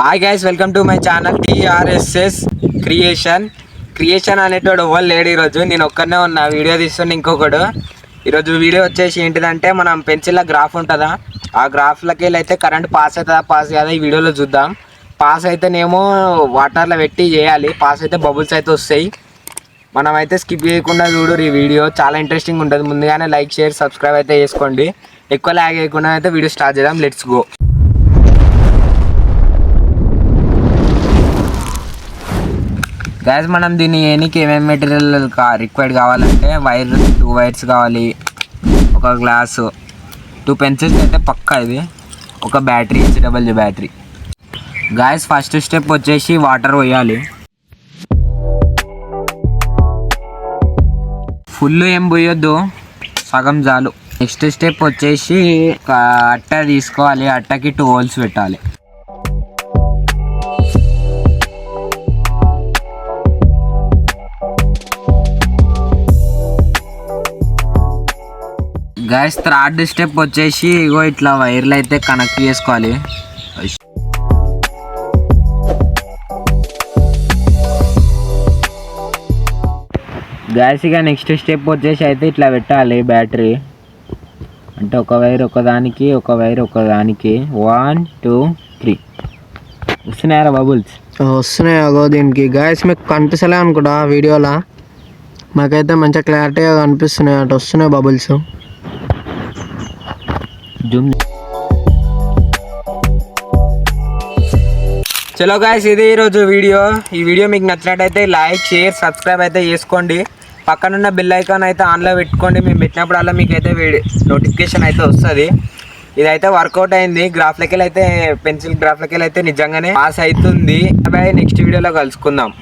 Hi guys, welcome to my channel TRSS creation అనేటోడు ఎవరు లేడు. ఈరోజు నేను ఒక్కనే ఉన్నా, వీడియో తీస్తున్న ఇంకొకడు. ఈరోజు వీడియో వచ్చేసి ఏంటిదంటే, మనం పెన్సిల్ గ్రాఫ్ ఉంటుందా, ఆ గ్రాఫ్లకి అయితే కరెంట్ పాస్ అవుతుందా పాస్ కాదా ఈ వీడియోలో చూద్దాం. పాస్ అయితేనేమో వాటర్లో పెట్టి చేయాలి, పాస్ అయితే బబుల్స్ అయితే వస్తాయి. మనమైతే స్కిప్ చేయకుండా చూడు, ఈ వీడియో చాలా ఇంట్రెస్టింగ్ ఉంటుంది. ముందుగానే లైక్ షేర్ సబ్స్క్రైబ్ అయితే చేసుకోండి. ఎక్కువ లాగ్ చేయకుండా అయితే వీడియో స్టార్ట్ చేద్దాం. Let's go. గైస్, మనం దీన్ని ఏనికి ఏమేమి మెటీరియల్ రిక్వైర్డ్ కావాలంటే, వైర్ 2 వైర్స్ కావాలి, ఒక గ్లాసు, 2 పెన్సిల్స్ అయితే పక్కా, ఇది ఒక battery, HW battery. Guys, first step వచ్చేసి వాటర్ పోయాలి. ఫుల్ ఏం పోయొద్దు, సగం చాలు. నెక్స్ట్ స్టెప్ వచ్చేసి అట్ట తీసుకోవాలి, అట్టకి 2 హోల్స్ పెట్టాలి. గైస్, థర్డ్ స్టెప్ వచ్చేసి ఇగో ఇట్లా వైర్లు అయితే కనెక్ట్ చేసుకోవాలి. గైస్, ఇక నెక్స్ట్ స్టెప్ వచ్చేసి అయితే ఇట్లా పెట్టాలి బ్యాటరీ. అంటే ఒక వైర్ ఒకదానికి, ఒక వైర్ ఒకదానికి. 1 2 3 వస్తున్నాయారా బబుల్స్? వస్తున్నాయి. అగో దీనికి గైస్ మీకు కనిపిస్తలే అనుకుంటా వీడియోలో, మాకైతే మంచిగా క్లారిటీగా కనిపిస్తున్నాయి. అటు వస్తున్నాయి బబుల్స్. చలో గైస్, ఇది ఈరోజు వీడియో. ఈ వీడియో మీకు నచ్చినట్టయితే లైక్ షేర్ సబ్స్క్రైబ్ అయితే చేసుకోండి. పక్కనున్న బెల్ ఐకాన్ అయితే ఆన్లో పెట్టుకోండి. మేము పెట్టినప్పుడల్లా మీకు అయితే నోటిఫికేషన్ అయితే వస్తుంది. ఇదైతే వర్కౌట్ అయింది. గ్రాఫ్లకి అయితే పెన్సిల్ గ్రాఫ్లకి అయితే నిజంగానే పాస్ అవుతుంది. నెక్స్ట్ వీడియోలో కలుసుకుందాం.